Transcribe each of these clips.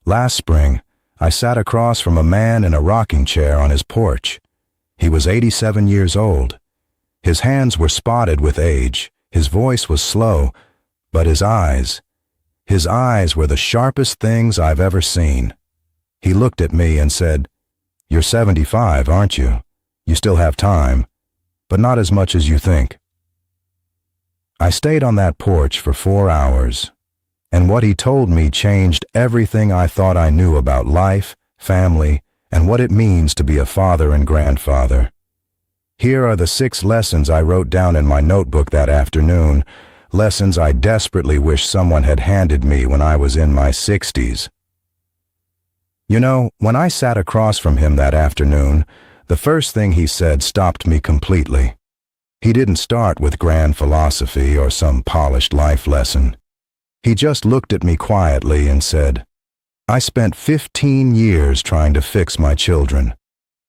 Last spring, I sat across from a man in a rocking chair on his porch. He was 87 years old. His hands were spotted with age, his voice was slow, but his eyes were the sharpest things I've ever seen. He looked at me and said, "You're 75, aren't you? You still have time, but not as much as you think." I stayed on that porch for 4 hours, and what he told me changed everything I thought I knew about life, family, and what it means to be a father and grandfather. Here are the 6 lessons I wrote down in my notebook that afternoon, lessons I desperately wish someone had handed me when I was in my 60s. You know, when I sat across from him that afternoon, the first thing he said stopped me completely. He didn't start with grand philosophy or some polished life lesson. He just looked at me quietly and said, "I spent 15 years trying to fix my children,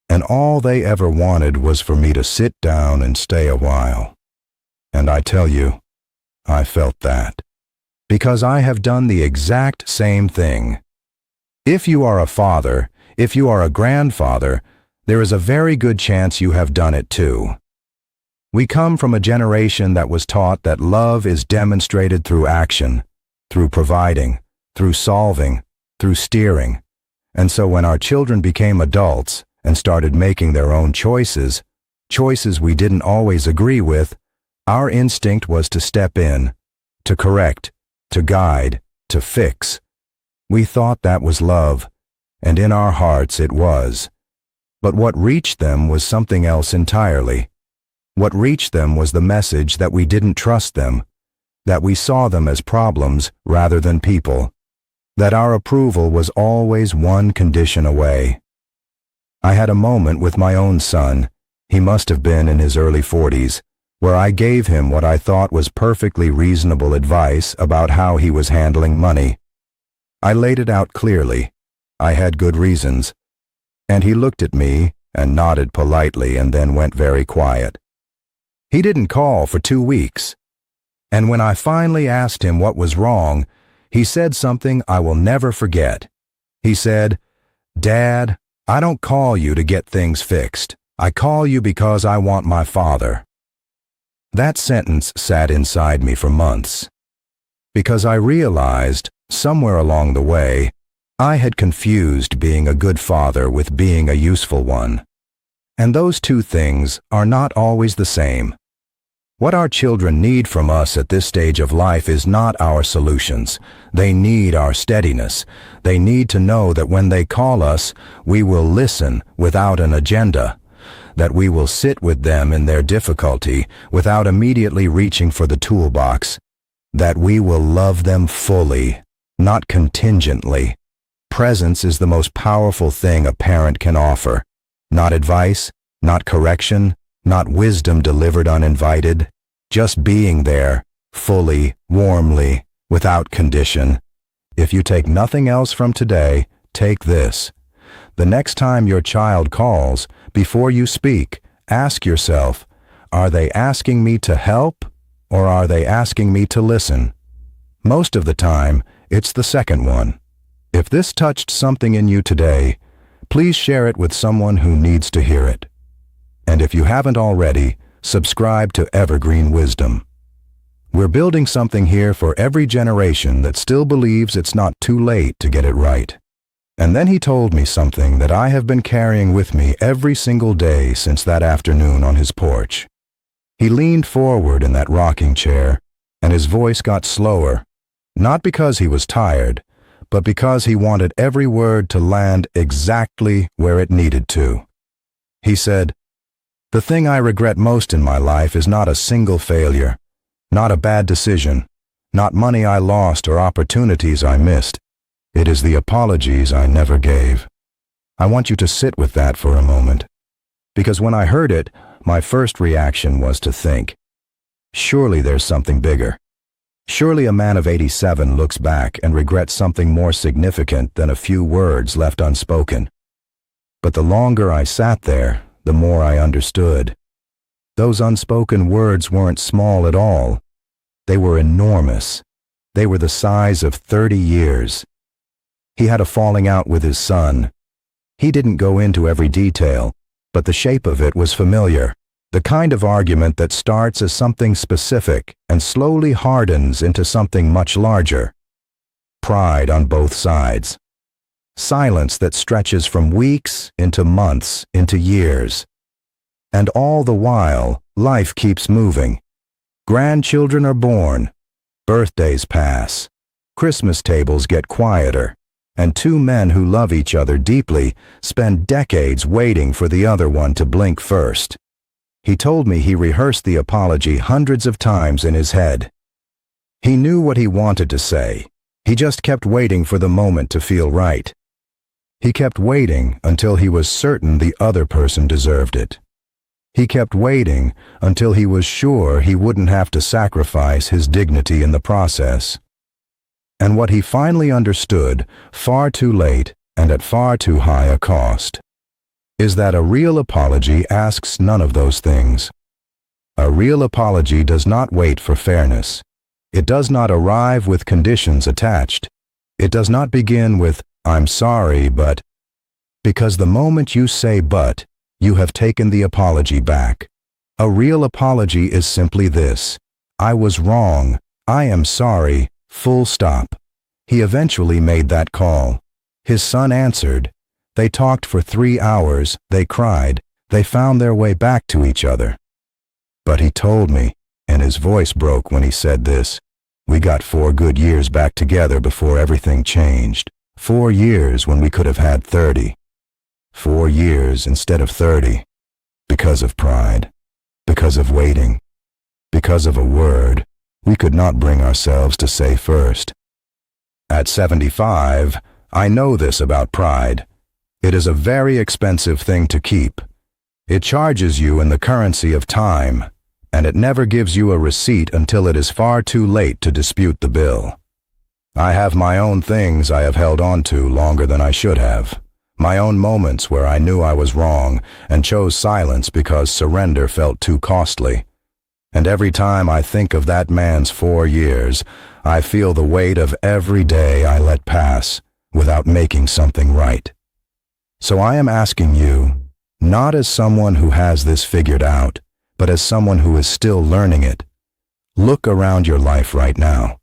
and all they ever wanted was for me to sit down and stay a while." And I tell you, I felt that, because I have done the exact same thing. If you are a father, if you are a grandfather, there is a very good chance you have done it too. We come from a generation that was taught that love is demonstrated through action, through providing, through solving, through steering. And so when our children became adults and started making their own choices we didn't always agree with, our instinct was to step in, to correct, to guide, to fix. We thought that was love, and in our hearts it was. But what reached them was something else entirely. What reached them was the message that we didn't trust them, that we saw them as problems rather than people, that our approval was always one condition away. I had a moment with my own son, he must have been in his early 40s, where I gave him what I thought was perfectly reasonable advice about how he was handling money. I laid it out clearly. I had good reasons. And he looked at me and nodded politely and then went very quiet. He didn't call for 2 weeks. And when I finally asked him what was wrong, he said something I will never forget. He said, "Dad, I don't call you to get things fixed. I call you because I want my father." That sentence sat inside me for months, because I realized, somewhere along the way, I had confused being a good father with being a useful one. And those two things are not always the same. What our children need from us at this stage of life is not our solutions. They need our steadiness. They need to know that when they call us, we will listen without an agenda, that we will sit with them in their difficulty without immediately reaching for the toolbox, that we will love them fully, not contingently. Presence is the most powerful thing a parent can offer. Not advice, not correction, not wisdom delivered uninvited, just being there, fully, warmly, without condition. If you take nothing else from today, take this. The next time your child calls, before you speak, ask yourself, are they asking me to help, or are they asking me to listen? Most of the time, it's the second one. If this touched something in you today, please share it with someone who needs to hear it. And if you haven't already, subscribe to Evergreen Wisdom. We're building something here for every generation that still believes it's not too late to get it right. And then he told me something that I have been carrying with me every single day since that afternoon on his porch. He leaned forward in that rocking chair, and his voice got slower, not because he was tired, but because he wanted every word to land exactly where it needed to. He said, "The thing I regret most in my life is not a single failure, not a bad decision, not money I lost or opportunities I missed. It is the apologies I never gave." I want you to sit with that for a moment, because when I heard it, my first reaction was to think, surely there's something bigger. Surely a man of 87 looks back and regrets something more significant than a few words left unspoken. But the longer I sat there, the more I understood. Those unspoken words weren't small at all. They were enormous. They were the size of 30 years. He had a falling out with his son. He didn't go into every detail, but the shape of it was familiar. The kind of argument that starts as something specific and slowly hardens into something much larger. Pride on both sides. Silence that stretches from weeks into months into years. And all the while, life keeps moving. Grandchildren are born. Birthdays pass. Christmas tables get quieter. And two men who love each other deeply spend decades waiting for the other one to blink first. He told me he rehearsed the apology hundreds of times in his head. He knew what he wanted to say. He just kept waiting for the moment to feel right. He kept waiting until he was certain the other person deserved it. He kept waiting until he was sure he wouldn't have to sacrifice his dignity in the process. And what he finally understood, far too late and at far too high a cost, is that a real apology asks none of those things. A real apology does not wait for fairness. It does not arrive with conditions attached. It does not begin with, "I'm sorry, but," because the moment you say "but," you have taken the apology back. A real apology is simply this: "I was wrong. I am sorry. Full stop." He eventually made that call. His son answered. They talked for 3 hours, they cried, they found their way back to each other. But he told me, and his voice broke when he said this, "We got 4 good years back together before everything changed. 4 years when we could have had 30. 4 years instead of 30. Because of pride. Because of waiting. Because of a word we could not bring ourselves to say first." At 75, I know this about pride. It is a very expensive thing to keep. It charges you in the currency of time, and it never gives you a receipt until it is far too late to dispute the bill. I have my own things I have held on to longer than I should have. My own moments where I knew I was wrong and chose silence because surrender felt too costly. And every time I think of that man's 4 years, I feel the weight of every day I let pass without making something right. So I am asking you, not as someone who has this figured out, but as someone who is still learning it. Look around your life right now.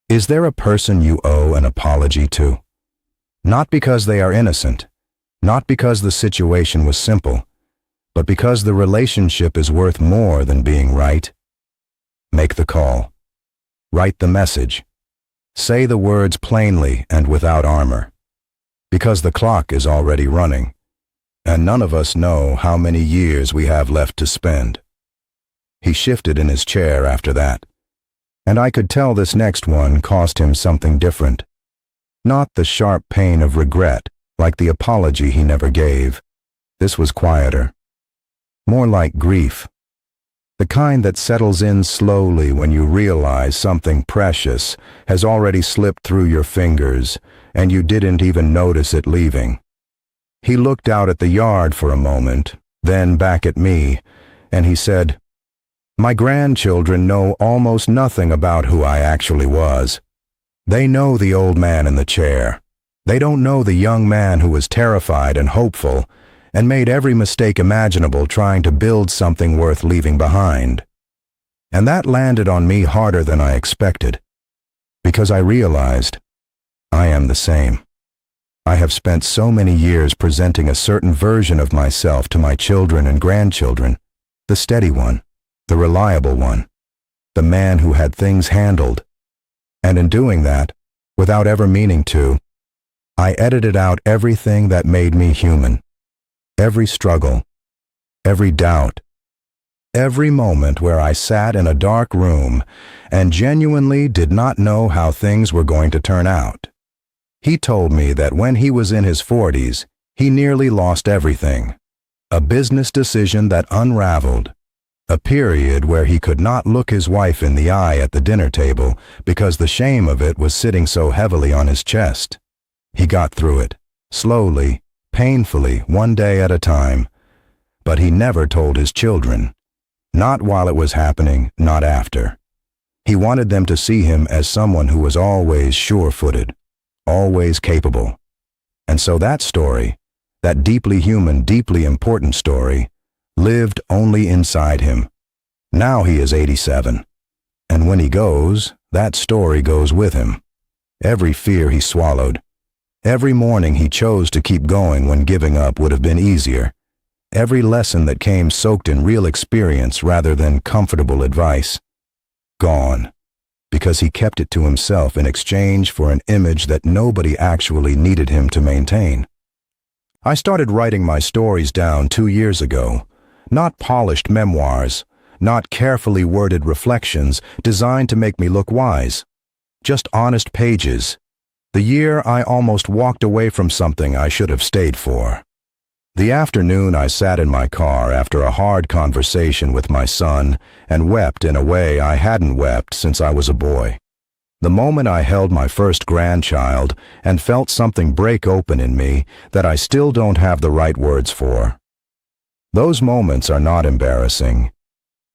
Is there a person you owe an apology to? Not because they are innocent, not because the situation was simple, but because the relationship is worth more than being right. Make the call. Write the message. Say the words plainly and without armor. Because the clock is already running, and none of us know how many years we have left to spend. He shifted in his chair after that, and I could tell this next one cost him something different. Not the sharp pain of regret, like the apology he never gave. This was quieter. More like grief. The kind that settles in slowly when you realize something precious has already slipped through your fingers and you didn't even notice it leaving. He looked out at the yard for a moment, then back at me, and he said, "My grandchildren know almost nothing about who I actually was. They know the old man in the chair. They don't know the young man who was terrified and hopeful and made every mistake imaginable trying to build something worth leaving behind." And that landed on me harder than I expected, because I realized I am the same. I have spent so many years presenting a certain version of myself to my children and grandchildren, the steady one, the reliable one, the man who had things handled. And in doing that, without ever meaning to, I edited out everything that made me human. Every struggle, every doubt, every moment where I sat in a dark room and genuinely did not know how things were going to turn out. He told me that when he was in his 40s, he nearly lost everything. A business decision that unraveled. A period where he could not look his wife in the eye at the dinner table because the shame of it was sitting so heavily on his chest. He got through it, slowly, painfully, one day at a time. But he never told his children. Not while it was happening, not after. He wanted them to see him as someone who was always sure-footed, always capable. And so that story, that deeply human, deeply important story, lived only inside him. Now he is 87. And when he goes, that story goes with him. Every fear he swallowed. Every morning he chose to keep going when giving up would have been easier. Every lesson that came soaked in real experience rather than comfortable advice. Gone. Because he kept it to himself in exchange for an image that nobody actually needed him to maintain. I started writing my stories down 2 years ago. Not polished memoirs, not carefully worded reflections designed to make me look wise. Just honest pages. The year I almost walked away from something I should have stayed for. The afternoon I sat in my car after a hard conversation with my son and wept in a way I hadn't wept since I was a boy. The moment I held my first grandchild and felt something break open in me that I still don't have the right words for. Those moments are not embarrassing.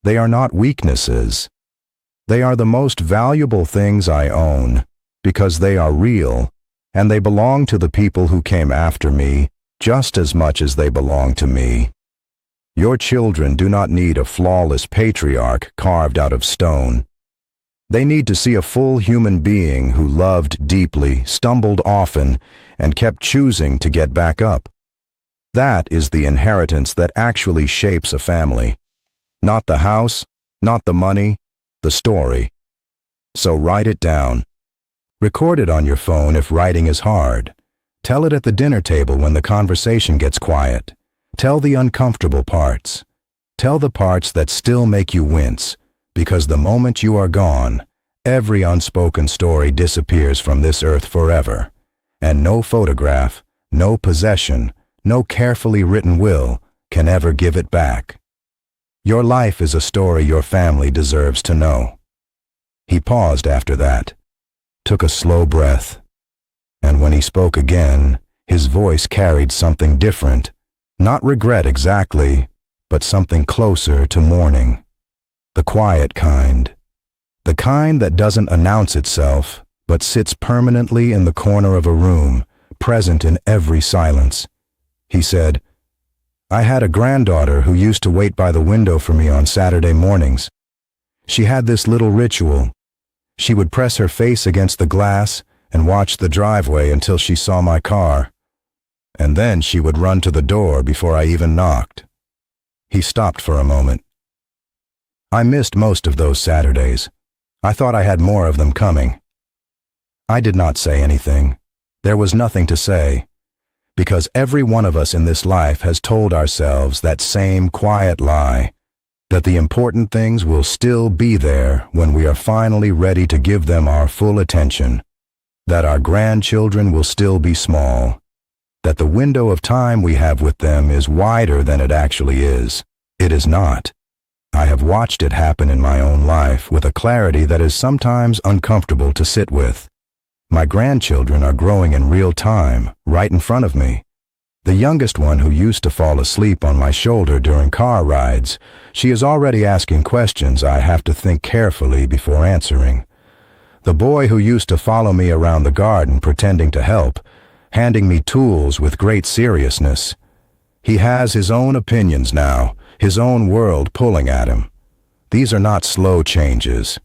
They are not weaknesses. They are the most valuable things I own because they are real and they belong to the people who came after me just as much as they belong to me. Your children do not need a flawless patriarch carved out of stone. They need to see a full human being who loved deeply, stumbled often, and kept choosing to get back up. That is the inheritance that actually shapes a family. Not the house, not the money, the story. So write it down. Record it on your phone if writing is hard. Tell it at the dinner table when the conversation gets quiet. Tell the uncomfortable parts. Tell the parts that still make you wince, because the moment you are gone, every unspoken story disappears from this earth forever, and no photograph, no possession, no carefully written will can ever give it back. Your life is a story your family deserves to know. He paused after that, took a slow breath, and when he spoke again, his voice carried something different, not regret exactly, but something closer to mourning. The quiet kind. The kind that doesn't announce itself, but sits permanently in the corner of a room, present in every silence. He said, I had a granddaughter who used to wait by the window for me on Saturday mornings. She had this little ritual. She would press her face against the glass and watch the driveway until she saw my car. And then she would run to the door before I even knocked. He stopped for a moment. I missed most of those Saturdays. I thought I had more of them coming. I did not say anything. There was nothing to say, because every one of us in this life has told ourselves that same quiet lie, that the important things will still be there when we are finally ready to give them our full attention, that our grandchildren will still be small, that the window of time we have with them is wider than it actually is. It is not. I have watched it happen in my own life with a clarity that is sometimes uncomfortable to sit with. My grandchildren are growing in real time, right in front of me. The youngest one who used to fall asleep on my shoulder during car rides, she is already asking questions I have to think carefully before answering. The boy who used to follow me around the garden pretending to help, handing me tools with great seriousness. He has his own opinions now, his own world pulling at him. These are not slow changes.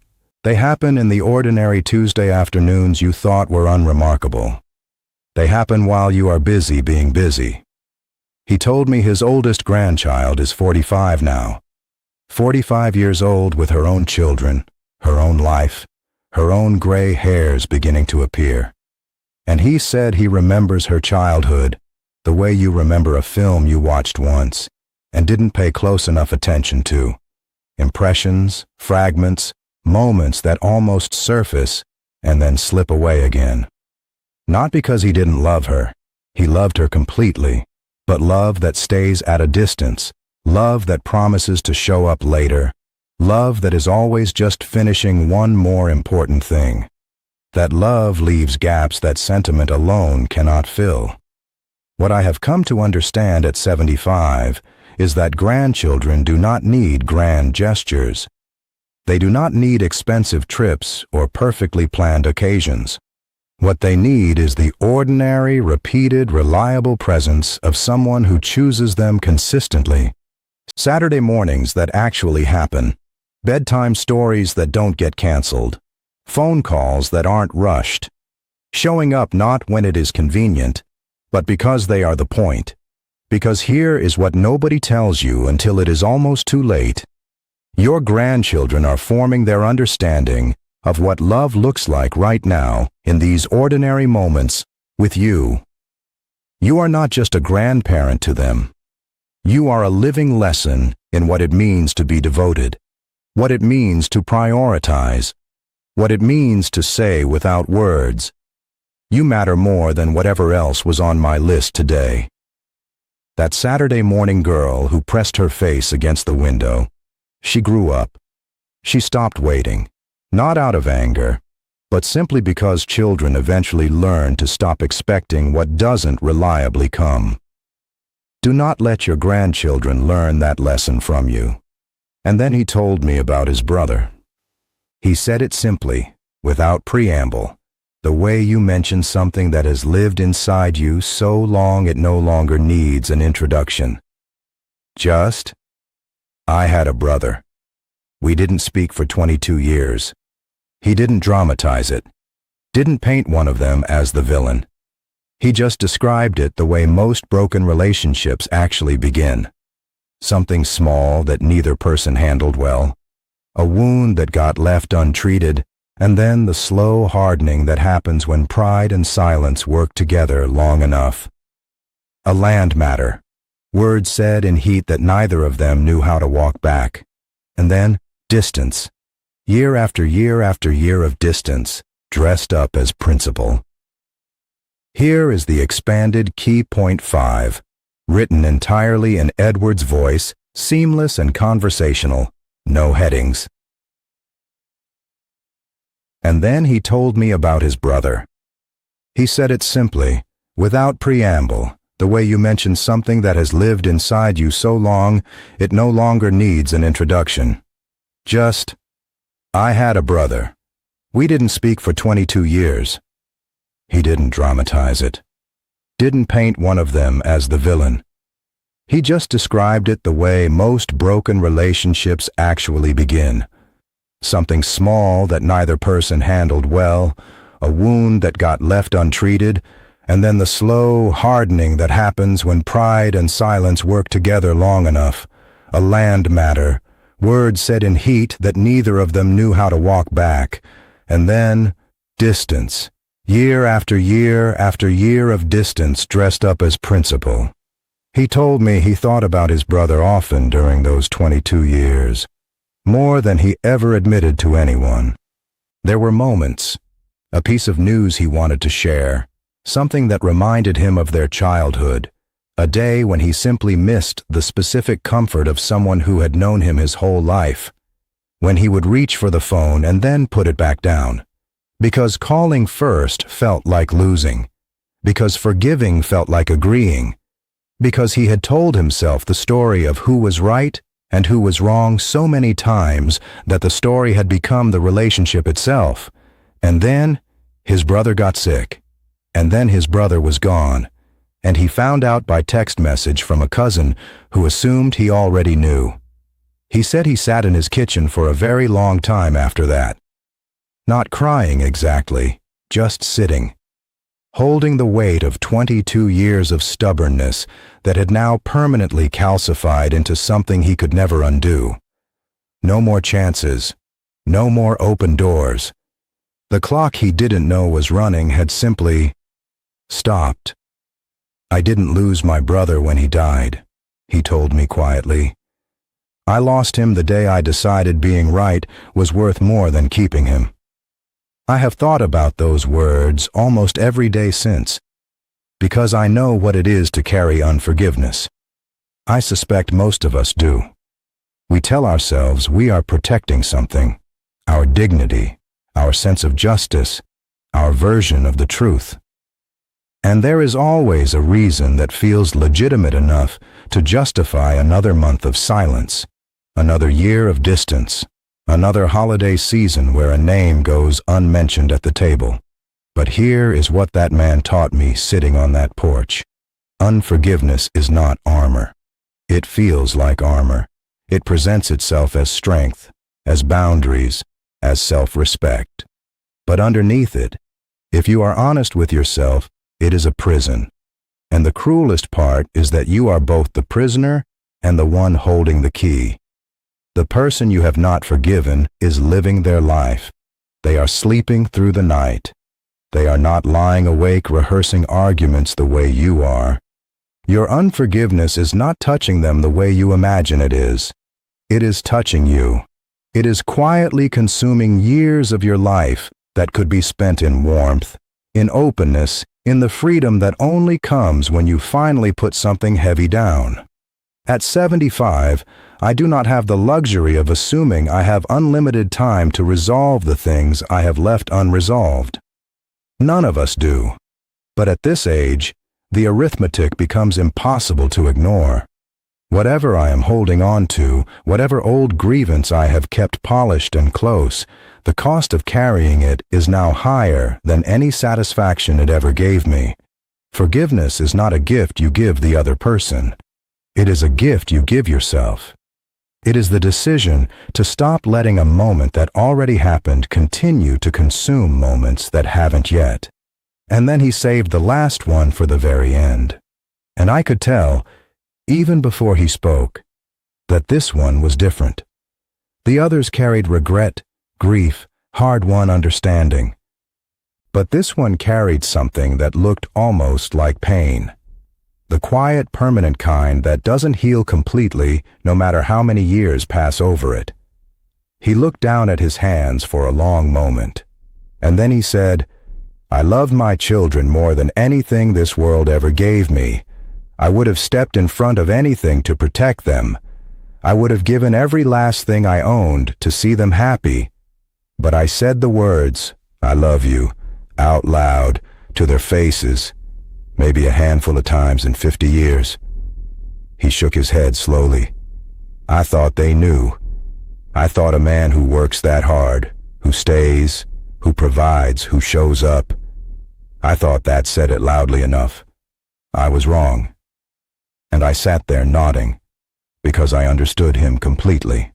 They happen in the ordinary Tuesday afternoons you thought were unremarkable. They happen while you are busy being busy. He told me his oldest grandchild is 45 now. 45 years old with her own children, her own life, her own gray hairs beginning to appear. And he said he remembers her childhood the way you remember a film you watched once and didn't pay close enough attention to. Impressions, fragments, moments that almost surface and then slip away again. Not because he didn't love her. He loved her completely, but love that stays at a distance, love that promises to show up later, love that is always just finishing one more important thing. That love leaves gaps that sentiment alone cannot fill. What I have come to understand at 75 is that grandchildren do not need grand gestures. They do not need expensive trips or perfectly planned occasions. What they need is the ordinary, repeated, reliable presence of someone who chooses them consistently. Saturday mornings that actually happen. Bedtime stories that don't get canceled. Phone calls that aren't rushed. Showing up not when it is convenient, but because they are the point. Because here is what nobody tells you until it is almost too late. Your grandchildren are forming their understanding of what love looks like right now in these ordinary moments with you. You are not just a grandparent to them. You are a living lesson in what it means to be devoted, what it means to prioritize, what it means to say without words, "You matter more than whatever else was on my list today." That Saturday morning girl who pressed her face against the window, she grew up. She stopped waiting, not out of anger, but simply because children eventually learn to stop expecting what doesn't reliably come. Do not let your grandchildren learn that lesson from you. And then he told me about his brother. He said it simply, without preamble, the way you mention something that has lived inside you so long it no longer needs an introduction. Just, I had a brother. We didn't speak for 22 years. He didn't dramatize it, didn't paint one of them as the villain. He just described it the way most broken relationships actually begin. Something small that neither person handled well, a wound that got left untreated, and then the slow hardening that happens when pride and silence work together long enough. A land matter, words said in heat that neither of them knew how to walk back. And then distance, year after year after year of distance, dressed up as principle. Here is the expanded Key Point 5, written entirely in Edward's voice, seamless and conversational, no headings. And then he told me about his brother. He said it simply, without preamble, the way you mention something that has lived inside you so long it no longer needs an introduction. Just, I had a brother. We didn't speak for 22 years. He didn't dramatize it. Didn't paint one of them as the villain. He just described it the way most broken relationships actually begin. Something small that neither person handled well, a wound that got left untreated, and then the slow hardening that happens when pride and silence work together long enough. A land matter, words said in heat that neither of them knew how to walk back. And then distance, year after year after year of distance dressed up as principle. He told me he thought about his brother often during those 22 years. More than he ever admitted to anyone. There were moments, a piece of news he wanted to share, something that reminded him of their childhood, a day when he simply missed the specific comfort of someone who had known him his whole life, when he would reach for the phone and then put it back down, because calling first felt like losing, because forgiving felt like agreeing, because he had told himself the story of who was right and who was wrong so many times that the story had become the relationship itself. And then his brother got sick, and then his brother was gone, and he found out by text message from a cousin who assumed he already knew. He said he sat in his kitchen for a very long time after that. Not crying exactly, just sitting, holding the weight of 22 years of stubbornness that had now permanently calcified into something he could never undo. No more chances, no more open doors. The clock he didn't know was running had simply stopped. I didn't lose my brother when he died, he told me quietly. I lost him the day I decided being right was worth more than keeping him. I have thought about those words almost every day since, because I know what it is to carry unforgiveness. I suspect most of us do. We tell ourselves we are protecting something, our dignity, our sense of justice, our version of the truth. And there is always a reason that feels legitimate enough to justify another month of silence, another year of distance, another holiday season where a name goes unmentioned at the table. But here is what that man taught me sitting on that porch. Unforgiveness is not armor. It feels like armor. It presents itself as strength, as boundaries, as self-respect. But underneath it, if you are honest with yourself, it is a prison. And the cruelest part is that you are both the prisoner and the one holding the key. The person you have not forgiven is living their life. They are sleeping through the night. They are not lying awake rehearsing arguments the way you are. Your unforgiveness is not touching them the way you imagine it is. It is touching you. It is quietly consuming years of your life that could be spent in warmth, in openness, in the freedom that only comes when you finally put something heavy down. At 75, I do not have the luxury of assuming I have unlimited time to resolve the things I have left unresolved. None of us do. But at this age, the arithmetic becomes impossible to ignore. Whatever I am holding on to, whatever old grievance I have kept polished and close, the cost of carrying it is now higher than any satisfaction it ever gave me. Forgiveness is not a gift you give the other person. It is a gift you give yourself. It is the decision to stop letting a moment that already happened continue to consume moments that haven't yet. And then he saved the last one for the very end. And I could tell, even before he spoke, that this one was different. The others carried regret, grief, hard-won understanding. But this one carried something that looked almost like pain. The quiet, permanent kind that doesn't heal completely no matter how many years pass over it. He looked down at his hands for a long moment, and then he said, "I loved my children more than anything this world ever gave me. I would have stepped in front of anything to protect them. I would have given every last thing I owned to see them happy. But I said the words, 'I love you,' out loud, to their faces, maybe a handful of times in 50 years. He shook his head slowly. I thought they knew. I thought a man who works that hard, who stays, who provides, who shows up, I thought that said it loudly enough. I was wrong. And I sat there nodding, because I understood him completely.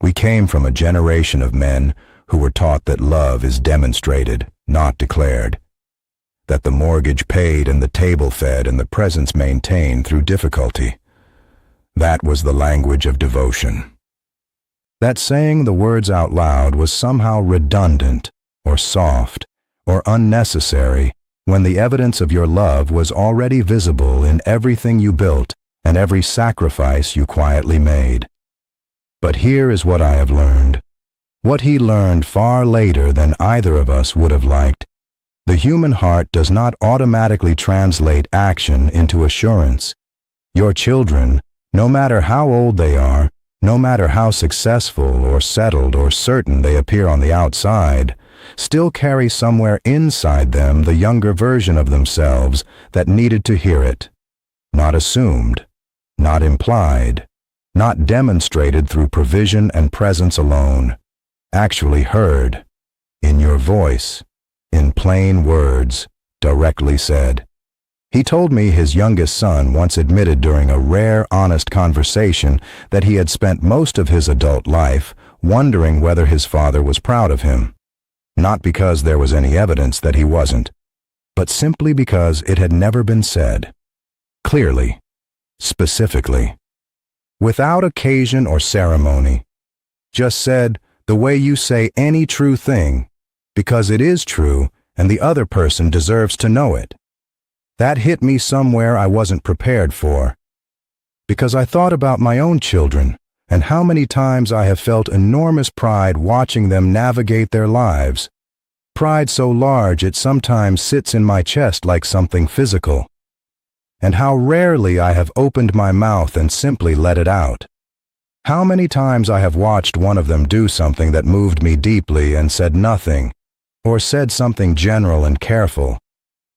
We came from a generation of men who were taught that love is demonstrated, not declared. That the mortgage paid and the table fed and the presence maintained through difficulty. That was the language of devotion. That saying the words out loud was somehow redundant, or soft, or unnecessary, when the evidence of your love was already visible in everything you built and every sacrifice you quietly made. But here is what I have learned. What he learned far later than either of us would have liked. The human heart does not automatically translate action into assurance. Your children, no matter how old they are, no matter how successful or settled or certain they appear on the outside, still carry somewhere inside them the younger version of themselves that needed to hear it. Not assumed, not implied, not demonstrated through provision and presence alone, actually heard, in your voice. In plain words, directly said. He told me his youngest son once admitted during a rare, honest conversation that he had spent most of his adult life wondering whether his father was proud of him. Not because there was any evidence that he wasn't, but simply because it had never been said. Clearly, specifically, without occasion or ceremony. Just said the way you say any true thing, because it is true and the other person deserves to know it. That hit me somewhere I wasn't prepared for, because I thought about my own children and how many times I have felt enormous pride watching them navigate their lives. Pride so large it sometimes sits in my chest like something physical. And how rarely I have opened my mouth and simply let it out. How many times I have watched one of them do something that moved me deeply and said nothing, or said something general and careful,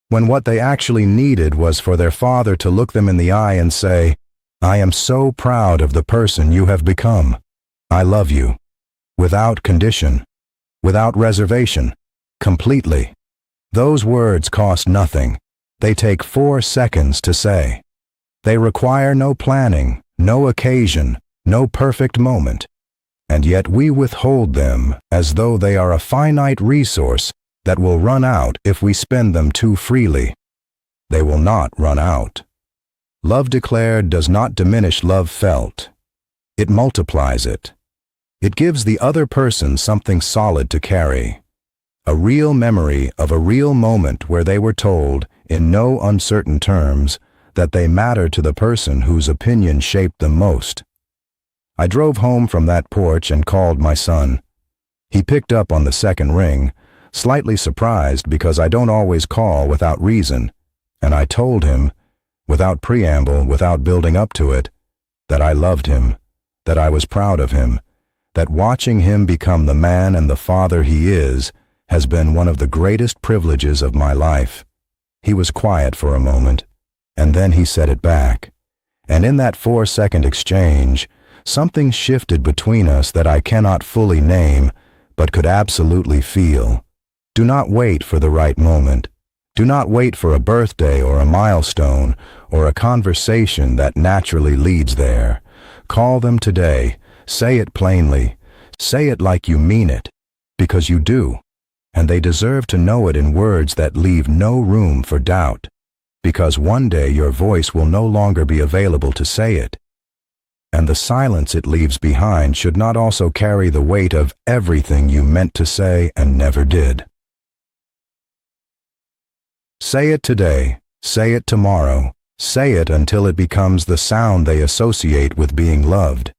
when what they actually needed was for their father to look them in the eye and say, "I am so proud of the person you have become. I love you." Without condition, without reservation, completely. Those words cost nothing. They take 4 seconds to say. They require no planning, no occasion, no perfect moment. And yet we withhold them as though they are a finite resource that will run out if we spend them too freely. They will not run out. Love declared does not diminish love felt. It multiplies it. It gives the other person something solid to carry. A real memory of a real moment where they were told, in no uncertain terms, that they matter to the person whose opinion shaped them most. I drove home from that porch and called my son. He picked up on the second ring, slightly surprised because I don't always call without reason, and I told him, without preamble, without building up to it, that I loved him, that I was proud of him, that watching him become the man and the father he is has been one of the greatest privileges of my life. He was quiet for a moment, and then he said it back. And in that 4-second exchange, something shifted between us that I cannot fully name, but could absolutely feel. Do not wait for the right moment. Do not wait for a birthday or a milestone or a conversation that naturally leads there. Call them today. Say it plainly. Say it like you mean it, because you do. And they deserve to know it in words that leave no room for doubt, because one day your voice will no longer be available to say it. And the silence it leaves behind should not also carry the weight of everything you meant to say and never did. Say it today, say it tomorrow, say it until it becomes the sound they associate with being loved.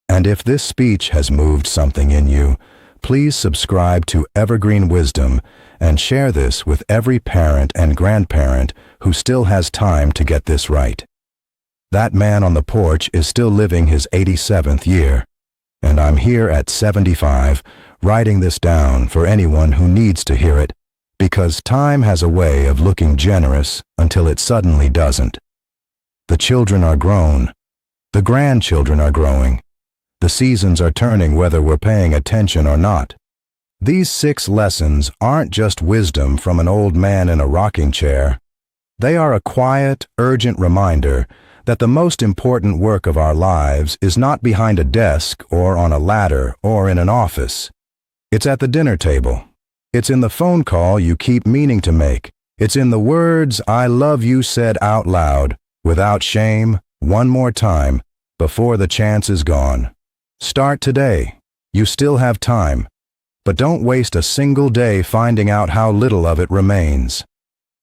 And if this speech has moved something in you, please subscribe to Evergreen Wisdom and share this with every parent and grandparent who still has time to get this right. That man on the porch is still living his 87th year, and I'm here at 75 writing this down for anyone who needs to hear it, because time has a way of looking generous until it suddenly doesn't. The children are grown. The grandchildren are growing. The seasons are turning whether we're paying attention or not. These 6 lessons aren't just wisdom from an old man in a rocking chair. They are a quiet, urgent reminder that the most important work of our lives is not behind a desk or on a ladder or in an office. It's at the dinner table. It's in the phone call you keep meaning to make. It's in the words "I love you" said out loud, without shame, one more time, before the chance is gone. Start today. You still have time. But don't waste a single day finding out how little of it remains.